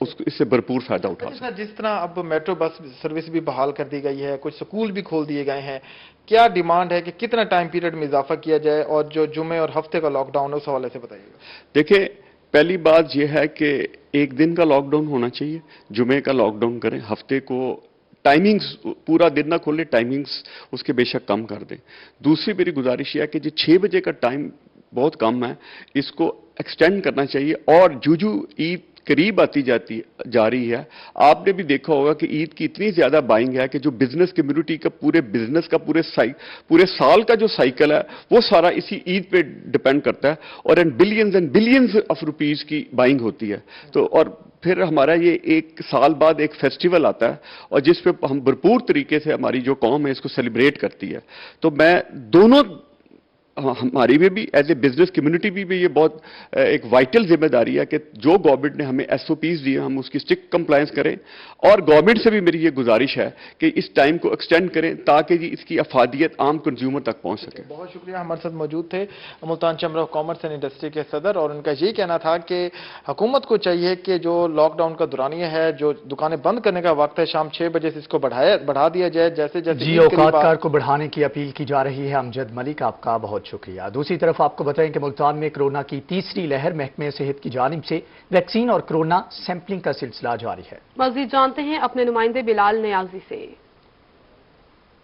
اس سے بھرپور فائدہ اٹھا سکیں. جس طرح اب میٹرو بس سروس بھی بحال کر دی گئی ہے, کچھ سکول بھی کھول دیے گئے ہیں, کیا ڈیمانڈ ہے کہ کتنا ٹائم پیریڈ میں اضافہ کیا جائے, اور جو جمعے اور ہفتے کا لاک ڈاؤن ہے اس حوالے سے بتائیے گا. دیکھیں, پہلی بات یہ ہے کہ ایک دن کا لاک ڈاؤن ہونا چاہیے, جمعے کا لاک ڈاؤن کریں, ہفتے کو ٹائمنگز پورا دن نہ کھولیں, ٹائمنگز اس کے بے شک کم کر دیں. دوسری میری گزارش یہ ہے کہ جو 6 بجے کا ٹائم بہت کم ہے, اس کو ایکسٹینڈ کرنا چاہیے. اور جو عید قریب آتی جا رہی ہے, آپ نے بھی دیکھا ہوگا کہ عید کی اتنی زیادہ بائنگ ہے کہ جو بزنس کمیونٹی کا پورے بزنس کا پورے سال کا جو سائیکل ہے وہ سارا اسی عید پہ ڈپینڈ کرتا ہے, اور billions and billions of rupees کی بائنگ ہوتی ہے. تو اور پھر ہمارا یہ ایک سال بعد ایک فیسٹیول آتا ہے, اور جس پہ ہم بھرپور طریقے سے ہماری جو قوم ہے اس کو سیلیبریٹ کرتی ہے. تو میں دونوں, ہماری بھی ایز اے بزنس کمیونٹی بھی یہ بہت ایک وائٹل ذمہ داری ہے کہ جو گورنمنٹ نے ہمیں ایس او پیز دی ہیں ہم اس کی اسٹرکٹ کمپلائنس کریں, اور گورنمنٹ سے بھی میری یہ گزارش ہے کہ اس ٹائم کو ایکسٹینڈ کریں تاکہ اس کی افادیت عام کنزیومر تک پہنچ سکے. بہت شکریہ. ہمارے ساتھ موجود تھے Multan chamber of commerce and industry کے صدر, اور ان کا یہی کہنا تھا کہ حکومت کو چاہیے کہ جو لاک ڈاؤن کا دورانیہ ہے, جو دکانیں بند کرنے کا وقت ہے شام 6 بجے سے, اس کو بڑھا دیا جائے. جیسے اوقات کار کو بڑھانے کی اپیل کی جا رہی ہے. امجد ملک, آپ کا بہت شکریہ. دوسری طرف آپ کو بتائیں کہ ملتان میں کورونا کی تیسری لہر, محکمہ صحت کی جانب سے ویکسین اور کورونا سیمپلنگ کا سلسلہ جاری ہے. مزید جانتے ہیں اپنے نمائندے بلال نیازی سے.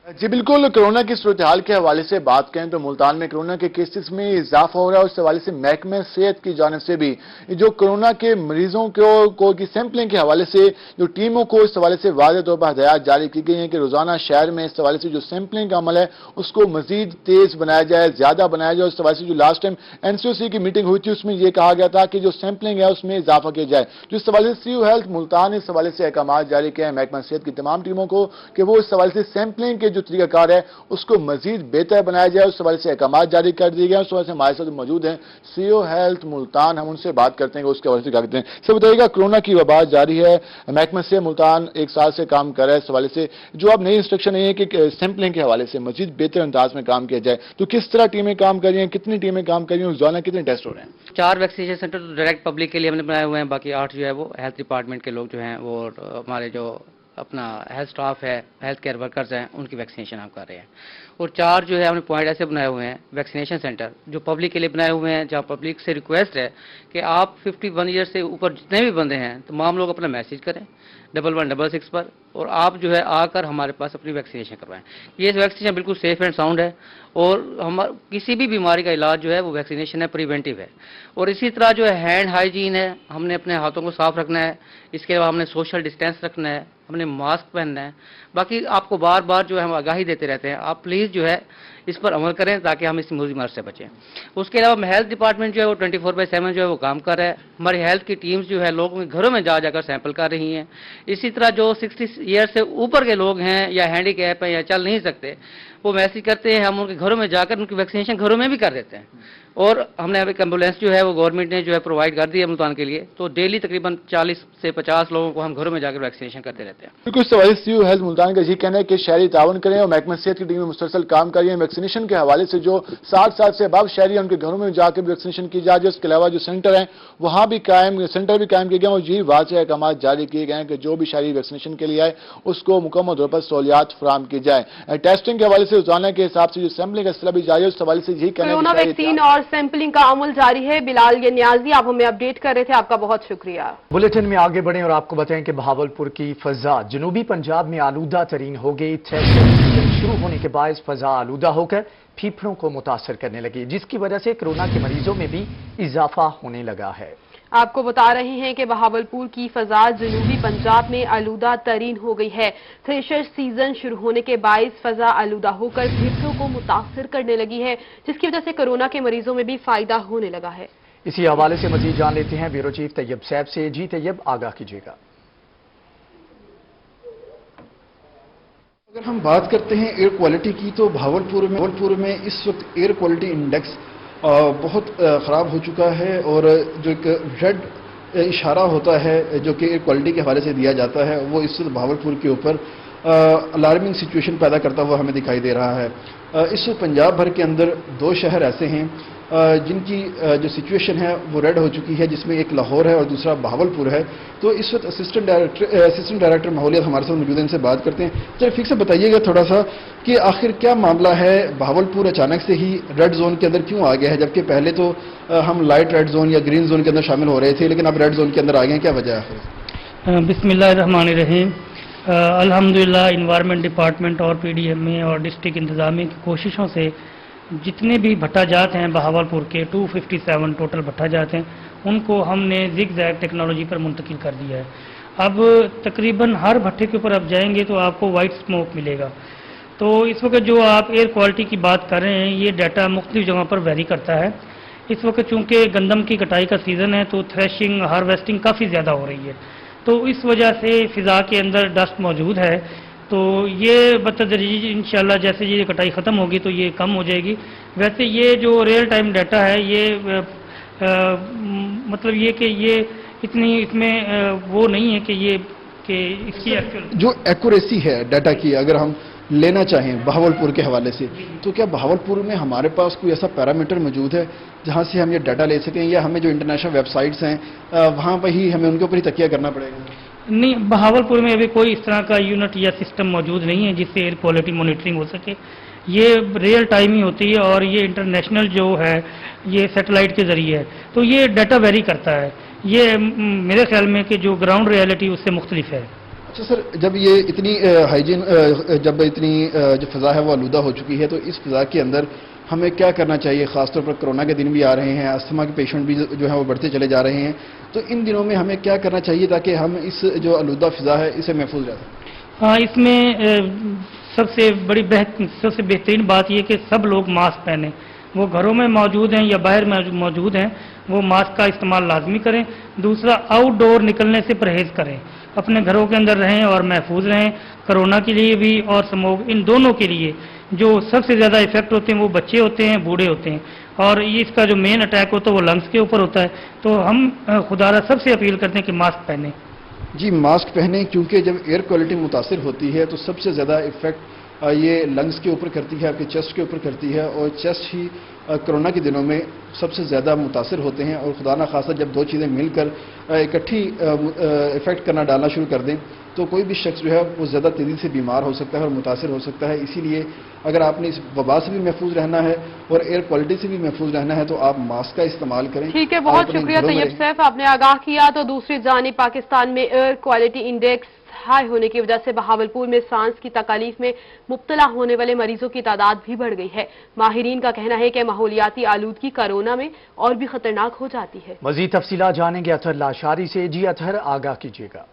جی بالکل, کورونا کی صورتحال کے حوالے سے بات کریں تو ملتان میں کورونا کے کیسز میں اضافہ ہو رہا ہے. اس حوالے سے محکمہ صحت کی جانب سے بھی جو کورونا کے مریضوں کو کی سیمپلنگ کے حوالے سے جو ٹیموں کو اس حوالے سے واضح طور پر ہدایات جاری کی گئی ہیں کہ روزانہ شہر میں اس حوالے سے جو سیمپلنگ کا عمل ہے اس کو مزید تیز بنایا جائے, زیادہ بنایا جائے. اس حوالے سے جو لاسٹ ٹائم NCOC کی میٹنگ ہوئی تھی اس میں یہ کہا گیا تھا کہ جو سیمپلنگ ہے اس میں اضافہ کیا جائے. جو اس حوالے سے CU ہیلتھ ملتان نے اس حوالے سے احکامات جاری کیے ہیں محکمہ صحت کی تمام ٹیموں کو کہ وہ اس حوالے سے سیمپلنگ کے جو طریقہ کار ہے اس کو مزید بہتر بنایا جائے. اس حوالے سے احکامات جاری کر دیے گئے. اس حوالے سے ہمارے ساتھ موجود ہیں CU ہیلتھ ملتان, ہم ان سے بات کرتے ہیں کہ اس کے حوالے سے کیا کہتے ہیں. سر بتائیے گا, کورونا کی وبا جاری ہے, محکمہ سے ملتان 1 سال سے کام کر رہا ہے, اس حوالے سے جو اب نئی انسٹرکشن ہے کہ سیمپلنگ کے حوالے سے مزید بہتر انداز میں کام کیا جائے, تو کس طرح ٹیمیں کام کر رہی ہیں, کتنی ٹیمیں کام کر رہی ہیں, روزانہ کتنے ٹیسٹ ہو رہے ہیں؟ 4 ویکسینیشن سینٹر ڈائریکٹ پبلک کے لیے ہم نے بنائے ہوئے ہیں, باقی 8 جو ہے وہ ہیلتھ ڈپارٹمنٹ کے لوگ جو ہیں وہ ہمارے جو اپنا ہیلتھ سٹاف ہے, ہیلتھ کیئر ورکرز ہیں, ان کی ویکسینیشن ہم کر رہے ہیں. اور 4 جو ہے ہم نے پوائنٹ ایسے بنائے ہوئے ہیں ویکسینیشن سینٹر جو پبلک کے لیے بنائے ہوئے ہیں, جہاں پبلک سے ریکویسٹ ہے کہ آپ 51 ایئر سے اوپر جتنے بھی بندے ہیں تمام لوگ اپنا میسج کریں 1166 پر, اور آپ جو ہے آ کر ہمارے پاس اپنی ویکسینیشن کروائیں. یہ ویکسینیشن بالکل سیف اینڈ ساؤنڈ ہے, اور کسی بھی بیماری کا علاج جو ہے وہ ویکسینیشن ہے, پریونٹیو ہے. اور اسی طرح جو ہے ہینڈ ہائیجین ہے, ہم نے اپنے ہاتھوں کو صاف رکھنا ہے. اس کے علاوہ ہم نے سوشل ڈسٹینس رکھنا ہے, ہم نے ماسک پہننا ہے. باقی آپ کو بار بار جو ہے ہم آگاہی دیتے رہتے ہیں, آپ پلیز جو ہے اس پر عمل کریں تاکہ ہم اس موذی مرض سے بچیں. اس کے علاوہ ہیلتھ ڈپارٹمنٹ جو ہے وہ 24/7 جو ہے وہ کام کر رہا ہے. ہماری ہیلتھ کی ٹیمز جو ہے لوگوں کے گھروں میں جا کر سیمپل کر رہی ہیں. اسی طرح جو 60 ایئر سے اوپر کے لوگ ہیں یا ہینڈی کیپ ہیں یا چل نہیں سکتے, وہ میسج کرتے ہیں, ہم ان کے گھروں میں جا کر ان کی ویکسینیشن گھروں میں بھی کر دیتے ہیں. اور ہم نے اب ایک ایمبولینس جو ہے وہ گورنمنٹ نے جو ہے پرووائڈ کر دی ہے ملتان کے لیے, تو ڈیلی تقریباً 40 سے 50 لوگوں کو ہم گھروں میں جا کر ویکسینیشن کرتے رہتے ہیں. بالکل, اس حوالے سے CU ہیلتھ ملتان کا یہ کہنا ہے کہ شہری تعاون کریں, اور محکمہ صحت کی ٹیم مسلسل کام کر رہی ہے ویکسینیشن کے حوالے سے. جو 60 سال سے اباب شہری ہیں ان کے گھروں میں جا کے ویکسینیشن کی جائے. اس کے علاوہ جو سینٹر ہیں وہاں بھی سینٹر بھی قائم کیے گئے ہیں, اور یہی واضح احکامات جاری کیے گئے ہیں کہ جو بھی شہری ویکسینیشن کے لیے آئے اس کو مکمل طور پر سہولیات فراہم کی جائے. ٹیسٹنگ کے حوالے سے روزانہ کے حساب سے جو سیمپلنگ کا سلسلہ بھی جاری ہے, اس حوالے سے یہی کہنا ہے کورونا ویکسین اور سیمپلنگ کا عمل جاری ہے. بلال نیازی, آپ ہمیں اپڈیٹ کر رہے تھے, آپ کا بہت شکریہ. بلیٹن میں آگے بڑھیں اور آپ کو بتائیں کہ بہاولپور کی فضا جنوبی پنجاب میں آلودہ ترین ہو گئی. شروع ہونے کے باعث فضا آلودہ ہو کر پھیپھڑوں کو متاثر کرنے لگی, جس کی وجہ سے کورونا کے مریضوں میں بھی اضافہ ہونے لگا ہے. آپ کو بتا رہے ہیں کہ بہاولپور کی فضا جنوبی پنجاب میں آلودہ ترین ہو گئی ہے. تھریشر سیزن شروع ہونے کے باعث فضا آلودہ ہو کر پھیپھڑوں کو متاثر کرنے لگی ہے, جس کی وجہ سے کورونا کے مریضوں میں بھی فائدہ ہونے لگا ہے. اسی حوالے سے مزید جان لیتے ہیں بیورو چیف طیب صاحب سے. جی طیب, آگاہ کیجیے گا. اگر ہم بات کرتے ہیں ایئر کوالٹی کی تو بہاولپور میں اس وقت ایئر کوالٹی انڈیکس بہت خراب ہو چکا ہے, اور جو ایک ریڈ اشارہ ہوتا ہے جو کہ ایئر کوالٹی کے حوالے سے دیا جاتا ہے وہ اس وقت بہاولپور کے اوپر الارمنگ سچویشن پیدا کرتا ہوا ہمیں دکھائی دے رہا ہے۔ اس وقت پنجاب بھر کے اندر 2 شہر ایسے ہیں جن کی جو سچویشن ہے وہ ریڈ ہو چکی ہے، جس میں ایک لاہور ہے اور دوسرا بہاولپور ہے۔ تو اس وقت اسسٹنٹ ڈائریکٹر ماحولیات ہمارے ساتھ موجود ہیں، ان سے بات کرتے ہیں۔ چلیے فک سے بتائیے گا تھوڑا سا کہ آخر کیا معاملہ ہے، بہاولپور اچانک سے ہی ریڈ زون کے اندر کیوں آ گیا ہے، جبکہ پہلے تو ہم لائٹ ریڈ زون یا گرین زون کے اندر شامل ہو رہے تھے، لیکن اب ریڈ زون کے اندر آ گئے ہیں، کیا وجہ ہے؟ بسم اللہ الرحمن الرحیم۔ الحمدللہ انوائرمنٹ ڈپارٹمنٹ اور پی ڈی ایم اے اور ڈسٹرکٹ انتظامیہ کی کوششوں سے جتنے بھی بھٹا جات ہیں بہاولپور کے 257 ٹوٹل بھٹا جات ہیں، ان کو ہم نے زگ زیگ ٹیکنالوجی پر منتقل کر دیا ہے۔ اب تقریباً ہر بھٹے کے اوپر آپ جائیں گے تو آپ کو وائٹ سموک ملے گا۔ تو اس وقت جو آپ ایئر کوالٹی کی بات کر رہے ہیں، یہ ڈیٹا مختلف جگہوں پر ویری کرتا ہے۔ اس وقت چونکہ گندم کی کٹائی کا سیزن ہے تو تھریشنگ ہارویسٹنگ کافی زیادہ ہو رہی ہے، تو اس وجہ سے فضا کے اندر ڈسٹ موجود ہے۔ تو یہ بتدریج انشاءاللہ جیسے یہ کٹائی ختم ہوگی تو یہ کم ہو جائے گی۔ ویسے یہ جو ریئل ٹائم ڈیٹا ہے یہ مطلب یہ کہ یہ اتنی اس میں وہ نہیں ہے کہ اس کی جو ایکوریسی ہے ڈیٹا کی اگر ہم لینا چاہیں بہاولپور کے حوالے سے، تو کیا بہاولپور میں ہمارے پاس کوئی ایسا پیرامیٹر موجود ہے جہاں سے ہم یہ ڈیٹا لے سکیں، یا ہمیں جو انٹرنیشنل ویب سائٹس ہیں وہاں پہ ہی ہمیں ان کے اوپر ہی تکیہ کرنا پڑے گا؟ نہیں، بہاولپور میں ابھی کوئی اس طرح کا یونٹ یا سسٹم موجود نہیں ہے جس سے ایئر کوالٹی مانیٹرنگ ہو سکے۔ یہ ریئل ٹائم ہی ہوتی ہے اور یہ انٹرنیشنل جو ہے یہ سیٹلائٹ کے ذریعے ہے، تو یہ ڈیٹا ویری کرتا ہے۔ یہ میرے خیال میں کہ جو گراؤنڈ ریئلٹی اس سے مختلف ہے۔ اچھا سر، جب یہ اتنی ہائیجین جب اتنی جو فضا ہے وہ آلودہ ہو چکی ہے، تو اس فضا کے اندر ہمیں کیا کرنا چاہیے؟ خاص طور پر کورونا کے دن بھی آ رہے ہیں، استھما کے پیشنٹ بھی جو ہے وہ بڑھتے چلے جا رہے ہیں، تو ان دنوں میں ہمیں کیا کرنا چاہیے تاکہ ہم اس جو آلودہ فضا ہے اسے محفوظ رہ سکیں؟ ہاں، اس میں سب سے بہترین بات یہ کہ سب لوگ ماسک پہنیں، وہ گھروں میں موجود ہیں یا باہر موجود ہیں، وہ ماسک کا استعمال لازمی کریں۔ دوسرا، آؤٹ ڈور نکلنے سے پرہیز کریں، اپنے گھروں کے اندر رہیں اور محفوظ رہیں۔ کرونا کے لیے بھی اور اسموگ، ان دونوں کے لیے جو سب سے زیادہ افیکٹ ہوتے ہیں وہ بچے ہوتے ہیں، بوڑھے ہوتے ہیں، اور اس کا جو مین اٹیک ہوتا ہے وہ لنگس کے اوپر ہوتا ہے۔ تو ہم خدا را سب سے اپیل کرتے ہیں کہ ماسک پہنیں۔ جی ماسک پہنیں، کیونکہ جب ایئر کوالٹی متاثر ہوتی ہے تو سب سے زیادہ افیکٹ یہ لنگس کے اوپر کرتی ہے، آپ کے چیسٹ کے اوپر کرتی ہے، اور چیسٹ ہی کرونا کے دنوں میں سب سے زیادہ متاثر ہوتے ہیں۔ اور خدا نہ خاصہ جب 2 چیزیں مل کر اکٹھی افیکٹ کرنا ڈالنا شروع کر دیں تو کوئی بھی شخص جو ہے وہ زیادہ تیزی سے بیمار ہو سکتا ہے اور متاثر ہو سکتا ہے۔ اسی لیے اگر آپ نے اس وبا سے بھی محفوظ رہنا ہے اور ایئر کوالٹی سے بھی محفوظ رہنا ہے تو آپ ماسک کا استعمال کریں۔ ٹھیک ہے، بہت شکریہ طیب سیف، آپ نے آگاہ کیا۔ تو دوسری جانب پاکستان میں ایئر کوالٹی انڈیکس ہائی ہونے کی وجہ سے بہاولپور میں سانس کی تکالیف میں مبتلا ہونے والے مریضوں کی تعداد بھی بڑھ گئی ہے۔ ماہرین کا کہنا ہے کہ ماحولیاتی آلودگی کورونا میں اور بھی خطرناک ہو جاتی ہے۔ مزید تفصیلات جانیں گے اطہر لاشاری سے۔ جی اطہر، آگاہ کیجیے گا۔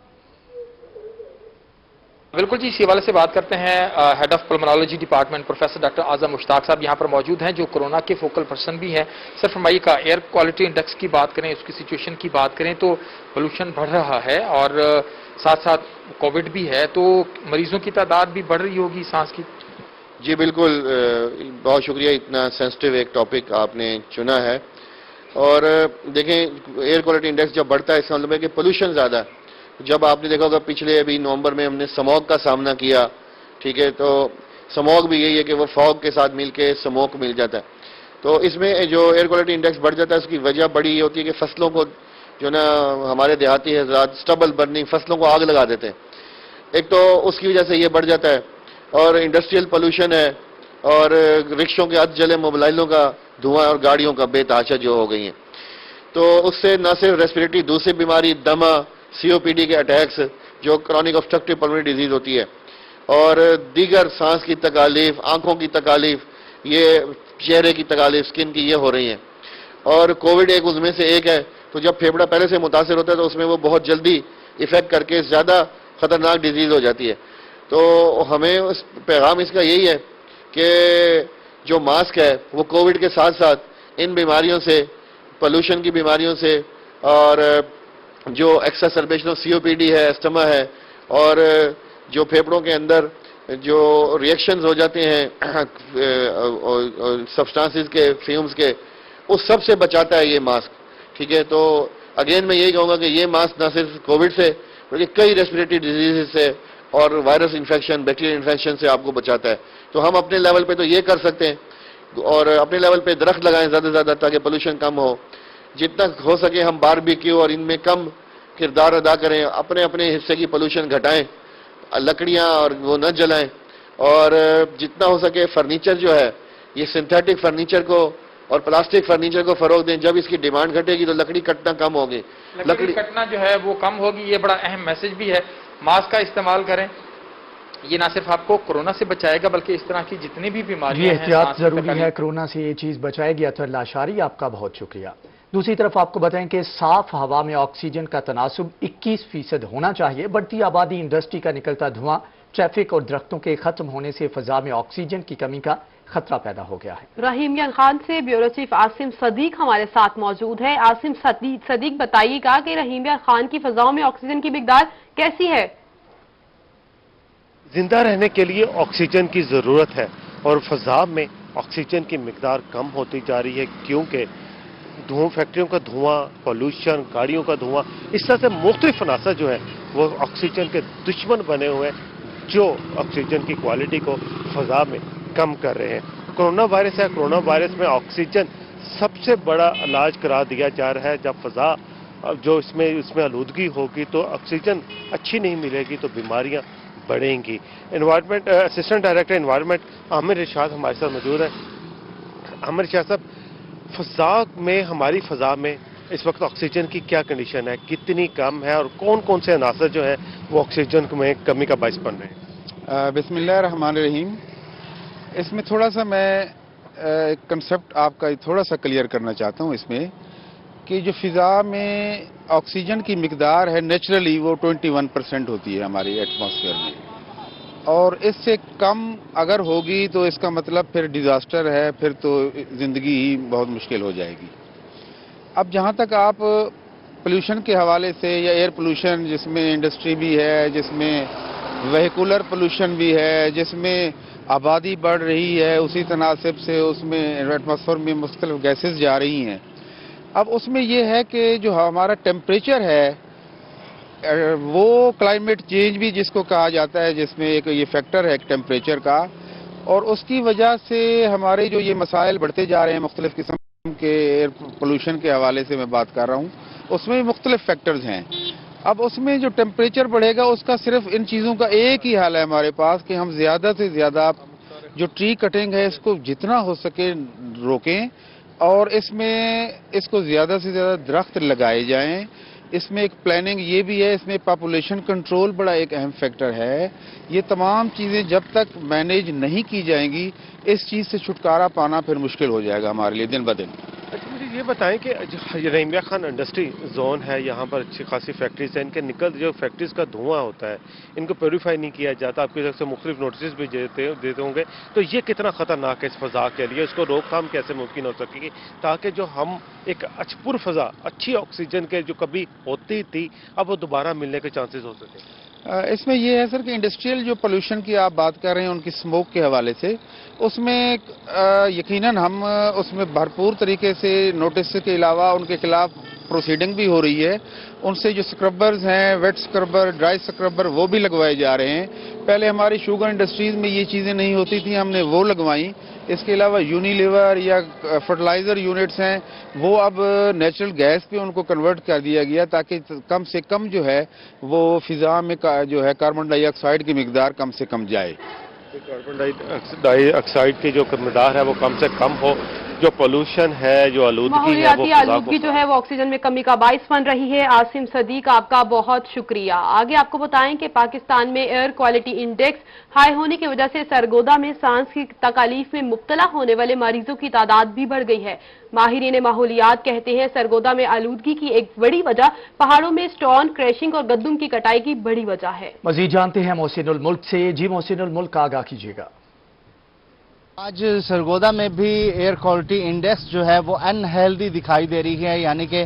بالکل جی، اسی حوالے سے بات کرتے ہیں head of pulmonology department professor doctor Azam Mushtaq صاحب یہاں پر موجود ہیں، جو کورونا کے فوکل پرسن بھی ہیں۔ سر فرمائیے کا ایئر کوالٹی انڈیکس کی بات کریں، اس کی سچویشن کی بات کریں تو پولوشن بڑھ رہا ہے اور ساتھ ساتھ کووڈ بھی ہے، تو مریضوں کی تعداد بھی بڑھ رہی ہوگی سانس کی؟ جی بالکل، بہت شکریہ، اتنا سینسٹیو ایک ٹاپک آپ نے چنا ہے۔ اور دیکھیں، ایئر کوالٹی انڈیکس جب بڑھتا ہے اس کا مطلب ہے کہ پولوشن زیادہ ہے۔ جب آپ نے دیکھا ہوگا پچھلے ابھی نومبر میں ہم نے سموگ کا سامنا کیا، ٹھیک ہے، تو سموگ بھی یہی ہے کہ وہ فوگ کے ساتھ مل کے سموک مل جاتا ہے۔ تو اس میں جو ایئر کوالٹی انڈیکس بڑھ جاتا ہے اس کی وجہ بڑی یہ ہوتی ہے کہ فصلوں کو جو نا ہمارے دیہاتی حضرات سٹبل برننگ، فصلوں کو آگ لگا دیتے ہیں، ایک تو اس کی وجہ سے یہ بڑھ جاتا ہے، اور انڈسٹریل پولوشن ہے، اور رکشوں کے ہاتھ جلے موبائلوں کا دھواں اور گاڑیوں کا بے تحاشا جو ہو گئی ہیں، تو اس سے نہ صرف ریسپریٹری دوسری بیماری دمہ COPD کے اٹیکس جو کرونک obstructive pulmonary ڈیزیز ہوتی ہے، اور دیگر سانس کی تکالیف، آنکھوں کی تکالیف، یہ چہرے کی تکالیف، سکن کی، یہ ہو رہی ہیں۔ اور کووڈ ایک اس میں سے ایک ہے، تو جب پھیپھڑا پہلے سے متاثر ہوتا ہے تو اس میں وہ بہت جلدی افیکٹ کر کے زیادہ خطرناک ڈیزیز ہو جاتی ہے۔ تو ہمیں پیغام اس کا یہی ہے کہ جو ماسک ہے وہ کووڈ کے ساتھ ساتھ ان بیماریوں سے، پولوشن کی بیماریوں سے، اور جو ایکساسربیشن آف COPD ہے، استھما ہے، اور جو پھیپھڑوں کے اندر جو ریئیکشنز ہو جاتے ہیں سبسٹانسز کے، فیومز کے، اس سب سے بچاتا ہے یہ ماسک، ٹھیک ہے۔ تو اگین میں یہی کہوں گا کہ یہ ماسک نہ صرف کووڈ سے بلکہ کئی ریسپریٹری ڈیزیز سے اور وائرس انفیکشن بیکٹیریل انفیکشن سے آپ کو بچاتا ہے. تو ہم اپنے لیول پہ تو یہ کر سکتے ہیں اور اپنے لیول پہ درخت لگائیں زیادہ سے زیادہ تاکہ پولوشن کم ہو. جتنا ہو سکے ہم باربیکیو اور ان میں کم کردار ادا کریں, اپنے اپنے حصے کی پولوشن گھٹائیں, لکڑیاں اور وہ نہ جلائیں, اور جتنا ہو سکے فرنیچر جو ہے یہ سنتھیٹک فرنیچر کو اور پلاسٹک فرنیچر کو فروغ دیں. جب اس کی ڈیمانڈ گھٹے گی تو لکڑی کٹنا کم ہوگی, لکڑی کٹنا جو ہے وہ کم ہوگی. یہ بڑا اہم میسج بھی ہے. ماسک کا استعمال کریں, یہ نہ صرف آپ کو کورونا سے بچائے گا بلکہ اس طرح کی جتنی بھی بیماریاں ہیں احتیاط ضروری ہے, کورونا سے یہ چیز بچائے گی. اطہر لاشاری آپ کا بہت شکریہ. دوسری طرف آپ کو بتائیں کہ صاف ہوا میں آکسیجن کا تناسب 21% ہونا چاہیے. بڑھتی آبادی, انڈسٹری کا نکلتا دھواں, ٹریفک اور درختوں کے ختم ہونے سے فضا میں آکسیجن کی کمی کا خطرہ پیدا ہو گیا ہے. رحیمیان خان سے بیورو چیف عاصم صدیق ہمارے ساتھ موجود ہے. عاصم صدیق بتائیے گا کہ رحیمیان خان کی فضاؤں میں آکسیجن کی مقدار کیسی ہے؟ زندہ رہنے کے لیے آکسیجن کی ضرورت ہے اور فضا میں آکسیجن کی مقدار کم ہوتی جا رہی ہے کیونکہ فیکٹریوں کا دھواں, پولوشن, گاڑیوں کا دھواں, اس طرح سے مختلف عناصر جو ہیں وہ آکسیجن کے دشمن بنے ہوئے ہیں جو آکسیجن کی کوالٹی کو فضا میں کم کر رہے ہیں. کورونا وائرس ہے, کورونا وائرس میں آکسیجن سب سے بڑا علاج قرار دیا جا رہا ہے. جب فضا جو اس میں آلودگی ہوگی تو آکسیجن اچھی نہیں ملے گی تو بیماریاں بڑھیں گی. انوائرمنٹ اسسٹنٹ ڈائریکٹر انوائرمنٹ عامر ارشاد ہمارے ساتھ موجود ہیں. عامر ارشاد صاحب, ہماری فضا میں اس وقت آکسیجن کی کیا کنڈیشن ہے, کتنی کم ہے اور کون کون سے عناصر جو ہیں وہ آکسیجن میں کمی کا باعث بن رہے ہیں؟ بسم اللہ الرحمن الرحیم. اس میں تھوڑا سا میں کنسپٹ آپ کا تھوڑا سا کلیئر کرنا چاہتا ہوں. اس میں کہ جو فضا میں آکسیجن کی مقدار ہے نیچرلی وہ 21% ہوتی ہے ہماری ایٹماسفیئر میں, اور اس سے کم اگر ہوگی تو اس کا مطلب پھر ڈیزاسٹر ہے, پھر تو زندگی ہی بہت مشکل ہو جائے گی. اب جہاں تک آپ پولوشن کے حوالے سے یا ایئر پولوشن جس میں انڈسٹری بھی ہے, جس میں وہیکولر پولوشن بھی ہے, جس میں آبادی بڑھ رہی ہے, اسی تناسب سے اس میں ایٹماسفیئر میں مختلف گیسز جا رہی ہیں. اب اس میں یہ ہے کہ جو ہمارا ٹیمپریچر ہے وہ کلائمیٹ چینج بھی جس کو کہا جاتا ہے, جس میں ایک یہ فیکٹر ہے ٹیمپریچر کا, اور اس کی وجہ سے ہمارے جو یہ مسائل بڑھتے جا رہے ہیں مختلف قسم کے ایئر پولوشن کے حوالے سے میں بات کر رہا ہوں, اس میں مختلف فیکٹرز ہیں. اب اس میں جو ٹیمپریچر بڑھے گا اس کا صرف ان چیزوں کا ایک ہی حل ہے ہمارے پاس کہ ہم زیادہ سے زیادہ جو ٹری کٹنگ ہے اس کو جتنا ہو سکے روکیں, اور اس کو زیادہ سے زیادہ درخت لگائے جائیں. اس میں ایک پلاننگ یہ بھی ہے, اس میں پاپولیشن کنٹرول بڑا ایک اہم فیکٹر ہے. یہ تمام چیزیں جب تک مینیج نہیں کی جائیں گی اس چیز سے چھٹکارا پانا پھر مشکل ہو جائے گا ہمارے لیے دن بدن. اچھا مجھے یہ بتائیں کہ رحیمیہ خان انڈسٹری زون ہے, یہاں پر اچھی خاصی فیکٹریز ہیں, ان کے جو فیکٹریز کا دھواں ہوتا ہے ان کو پیوریفائی نہیں کیا جاتا, آپ کی طرف سے مختلف نوٹسز بھی دیتے ہوں گے, تو یہ کتنا خطرناک ہے اس فضا کے لیے, اس کو روک تھام کیسے ممکن ہو سکے گی تاکہ جو ہم ایک پر فضا اچھی آکسیجن کے جو کبھی ہوتی تھی اب وہ دوبارہ ملنے کے چانسز ہو سکے؟ اس میں یہ ہے سر کہ انڈسٹریل جو پولوشن کی آپ بات کر رہے ہیں ان کی اسموک کے حوالے سے, اس میں یقیناً ہم اس میں بھرپور طریقے سے نوٹس کے علاوہ ان کے خلاف پروسیڈنگ بھی ہو رہی ہے. ان سے جو سکربرز ہیں, ویٹ سکربر, ڈرائی سکربر, وہ بھی لگوائے جا رہے ہیں. پہلے ہماری شوگر انڈسٹریز میں یہ چیزیں نہیں ہوتی تھیں, ہم نے وہ لگوائیں. اس کے علاوہ یونیلیور یا فرٹیلائزر یونٹس ہیں وہ اب نیچرل گیس پہ ان کو کنورٹ کر دیا گیا تاکہ کم سے کم جو ہے وہ فضا میں جو ہے کاربن ڈائی آکسائڈ کی مقدار کم سے کم جائے. کاربن ڈائی آکسائڈ کی جو مقدار ہے وہ کم سے کم ہو, جو پولوشن ہے, جو آلودگی ہے, ماحولیاتی آلودگی جو ہے وہ آکسیجن میں کمی کا باعث بن رہی ہے. عاصم صدیق آپ کا بہت شکریہ. آگے آپ کو بتائیں کہ پاکستان میں ایئر کوالٹی انڈیکس ہائی ہونے کی وجہ سے سرگودا میں سانس کی تکالیف میں مبتلا ہونے والے مریضوں کی تعداد بھی بڑھ گئی ہے. ماہرین ماحولیات کہتے ہیں سرگودا میں آلودگی کی ایک بڑی وجہ پہاڑوں میں سٹون کریشنگ اور گندم کی کٹائی کی بڑی وجہ ہے. مزید جانتے ہیں محسن الملک سے. جی محسن الملک, آگاہ کیجیے گا. آج سرگودا میں بھی ایئر کوالٹی انڈیکس جو ہے وہ ان ہیلدی دکھائی دے رہی ہے, یعنی کہ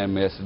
MS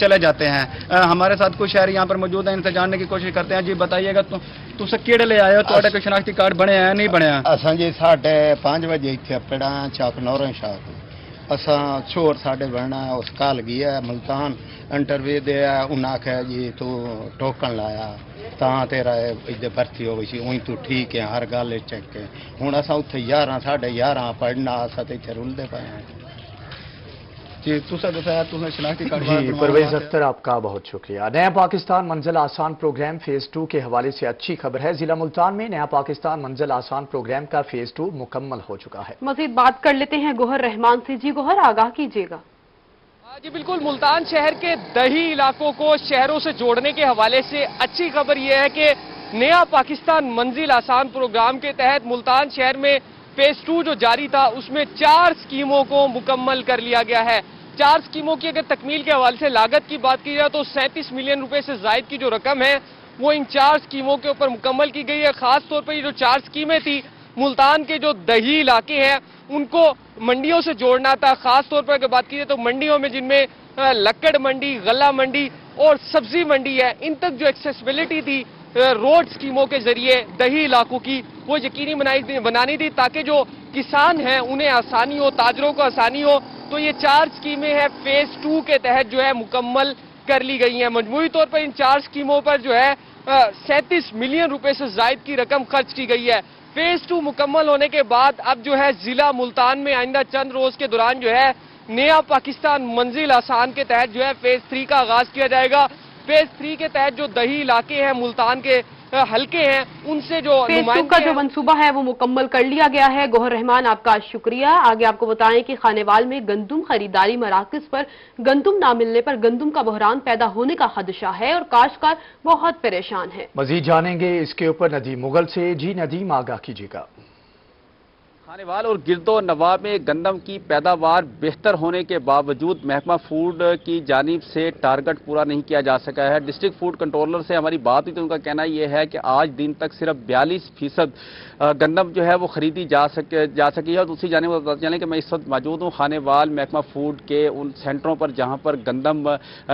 چلے جاتے ہیں. ہمارے ساتھ کچھ شہری یہاں پر موجود ہیں, ان سے جاننے کی کوشش کرتے ہیں. جی بتائیے گا تسے کیڑے لے آئے ہو, تھوڑے کوئی شناختی کارڈ بنے ہیں نہیں بنے ہیں؟ اساں جی 5:30 بجے اتنے پڑا چاک نورن شاہ کو اساں چھوڑ ساڈے بننا اس کال گیا ملتان انٹرویو دیا, انہاں آخیا جی تو ٹوکن لایا تاں تیرا ادھر بھرتی ہو گئی سی, اُیں تو ٹھیک ہے ہر گل چیک ہے. ہوں اصا اتنے 11:30 پڑھنا اصا تو اتنے رلتے پے ہیں. جی تسا دسایا تسا شناختی کارڈ جی پرویز اختر آپ کا بہت شکریہ. نیا پاکستان منزل آسان پروگرام فیز 2 کے حوالے سے اچھی خبر ہے. ضلع ملتان میں نیا پاکستان منزل آسان پروگرام کا فیز 2 مکمل ہو چکا ہے. مزید بات کر لیتے ہیں گوہر رحمان سے. جی گوہر, آگاہ کیجیے گا. جی بالکل, ملتان شہر کے دیہی علاقوں کو شہروں سے جوڑنے کے حوالے سے اچھی خبر یہ ہے کہ نیا پاکستان منزل آسان پروگرام کے تحت ملتان شہر میں فیز 2 جو جاری تھا اس میں 4 سکیموں کو مکمل کر لیا گیا ہے. 4 سکیموں کی اگر تکمیل کے حوالے سے لاگت کی بات کی جائے تو 37 ملین روپے سے زائد کی جو رقم ہے وہ ان 4 سکیموں کے اوپر مکمل کی گئی ہے. خاص طور پر یہ جو 4 سکیمیں تھی ملتان کے جو دیہی علاقے ہیں ان کو منڈیوں سے جوڑنا تھا. خاص طور پر اگر بات کی جائے تو منڈیوں میں جن میں لکڑ منڈی, غلہ منڈی اور سبزی منڈی ہے, ان تک جو ایکسیسبلٹی تھی روڈ سکیموں کے ذریعے دیہی علاقوں کی وہ یقینی بنانی تھی تاکہ جو کسان ہیں انہیں آسانی ہو, تاجروں کو آسانی ہو. تو یہ 4 سکیمیں ہیں فیز 2 کے تحت جو ہے مکمل کر لی گئی ہیں. مجموعی طور پر ان 4 سکیموں پر جو ہے 37 ملین روپے سے زائد کی رقم خرچ کی گئی ہے. فیز 2 مکمل ہونے کے بعد اب جو ہے ضلع ملتان میں آئندہ چند روز کے دوران جو ہے نیا پاکستان منزل آسان کے تحت جو ہے فیز 3 کا آغاز کیا جائے گا. فیز 3 کے تحت جو دیہی علاقے ہیں ملتان کے حلقے ہیں ان سے جو فیز 2 کا جو منصوبہ ہے وہ مکمل کر لیا گیا ہے. گوہر رحمان آپ کا شکریہ. آگے آپ کو بتائیں کہ خانیوال میں گندم خریداری مراکز پر گندم نہ ملنے پر گندم کا بحران پیدا ہونے کا خدشہ ہے اور کاشتکار بہت پریشان ہے. مزید جانیں گے اس کے اوپر ندیم مغل سے. جی ندیم, آگاہ کیجیے گا. خانیوال اور گرد و نواح میں گندم کی پیداوار بہتر ہونے کے باوجود محکمہ فوڈ کی جانب سے ٹارگٹ پورا نہیں کیا جا سکا ہے. ڈسٹرکٹ فوڈ کنٹرولر سے ہماری بات ہوئی تو ان کا کہنا یہ ہے کہ آج دن تک صرف 42% گندم جو ہے وہ خریدی جا سکی ہے. اور دوسری جانب بتا چلیں کہ میں اس وقت موجود ہوں خانیوال محکمہ فوڈ کے ان سینٹروں پر جہاں پر گندم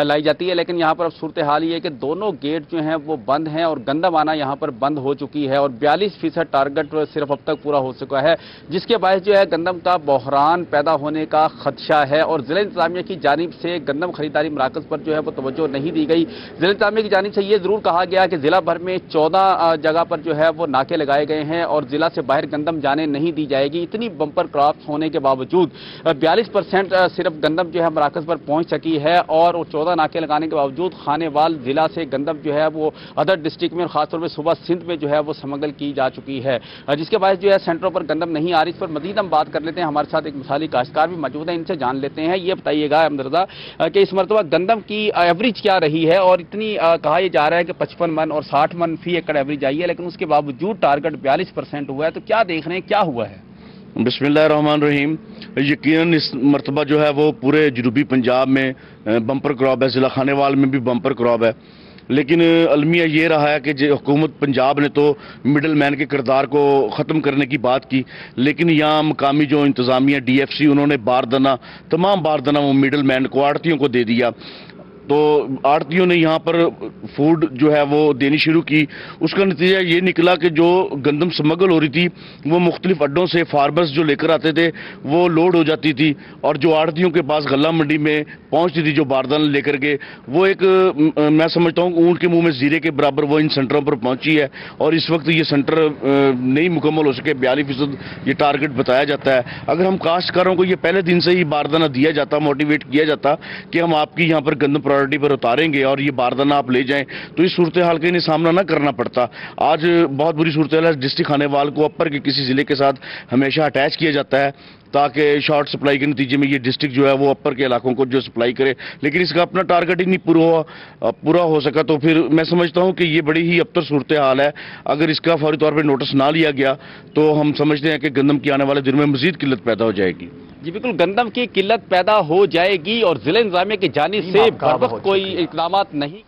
لائی جاتی ہے, لیکن یہاں پر اب صورتحال یہ ہے کہ دونوں گیٹ جو ہیں وہ بند ہیں اور گندم آنا یہاں پر بند ہو چکی ہے اور 42% ٹارگٹ صرف اب تک پورا ہو چکا ہے, جس کے باعث جو ہے گندم کا بحران پیدا ہونے کا خدشہ ہے. اور ضلع انتظامیہ کی جانب سے گندم خریداری مراکز پر جو ہے وہ توجہ نہیں دی گئی. ضلع انتظامیہ کی جانب سے یہ ضرور کہا گیا کہ ضلع بھر میں 14 جگہ پر جو ہے وہ ناکے لگائے گئے ہیں اور ضلع سے باہر گندم جانے نہیں دی جائے گی. اتنی بمپر کراپس ہونے کے باوجود 42% صرف گندم جو ہے مراکز پر پہنچ سکی ہے اور 14 ناکے لگانے کے باوجود خانیوال ضلع سے گندم جو ہے وہ ادر ڈسٹرکٹ میں اور خاص طور پہ صوبہ سندھ میں جو ہے وہ سمگل کی جا چکی ہے, جس کے باعث جو ہے سینٹروں پر گندم نہیں آ رہی. اس پر مزید ہم بات کر لیتے ہیں. ہمارے ساتھ ایک مثالی کاشتکار بھی موجود ہیں, ان سے جان لیتے ہیں. یہ بتائیے گا احمد رضا کہ اس مرتبہ گندم کی ایوریج کیا رہی ہے اور اتنی کہا یہ جا رہا ہے کہ 55 من اور 60 من فی ایکڑ ایوریج آئی ہے, لیکن اس کے باوجود ٹارگٹ 42% ہوا ہے. تو کیا دیکھ رہے ہیں, کیا ہوا ہے؟ بسم اللہ الرحمن الرحیم. یقیناً اس مرتبہ جو ہے وہ پورے جنوبی پنجاب میں بمپر کراپ ہے, ضلع خانیوال میں بھی بمپر کراپ ہے, لیکن المیہ یہ رہا ہے کہ حکومت پنجاب نے تو مڈل مین کے کردار کو ختم کرنے کی بات کی, لیکن یہاں مقامی جو انتظامیہ ڈی ایف سی انہوں نے تمام باردانہ وہ مڈل مین کو آڑتیوں کو دے دیا. تو آڑتیوں نے یہاں پر فوڈ جو ہے وہ دینی شروع کی. اس کا نتیجہ یہ نکلا کہ جو گندم سمگل ہو رہی تھی وہ مختلف اڈوں سے فارمرز جو لے کر آتے تھے وہ لوڈ ہو جاتی تھی اور جو آڑتیوں کے پاس غلہ منڈی میں پہنچتی تھی جو باردان لے کر کے وہ ایک میں سمجھتا ہوں اونٹ کے منہ میں زیرے کے برابر وہ ان سینٹروں پر پہنچی ہے. اور اس وقت یہ سینٹر نہیں مکمل ہو سکے. 42% یہ ٹارگٹ بتایا جاتا ہے. اگر ہم کاشتکاروں کو یہ پہلے دن سے ہی باردانہ دیا جاتا, موٹیویٹ کیا جاتا کہ ہم آپ کی یہاں پر گندم پرائرٹی پر اتاریں گے اور یہ باردانہ آپ لے جائیں, تو اس صورتحال کا انہیں سامنا نہ کرنا پڑتا. آج بہت بری صورتحال ہے. ڈسٹرکٹ خانیوال کو اپر کے کسی ضلع کے ساتھ ہمیشہ اٹیچ کیا جاتا ہے تاکہ شارٹ سپلائی کے نتیجے میں یہ ڈسٹرکٹ جو ہے وہ اپر کے علاقوں کو جو سپلائی کرے, لیکن اس کا اپنا ٹارگٹ ہی نہیں پورا ہو سکا. تو پھر میں سمجھتا ہوں کہ یہ بڑی ہی ابتر صورتحال ہے. اگر اس کا فوری طور پہ نوٹس نہ لیا گیا تو ہم سمجھتے ہیں کہ گندم کی آنے والے دنوں میں مزید قلت پیدا ہو جائے گی. جی بالکل, گندم کی قلت پیدا ہو جائے گی اور ضلع انتظامیہ کی جانب سے بر وقت کوئی اقدامات نہیں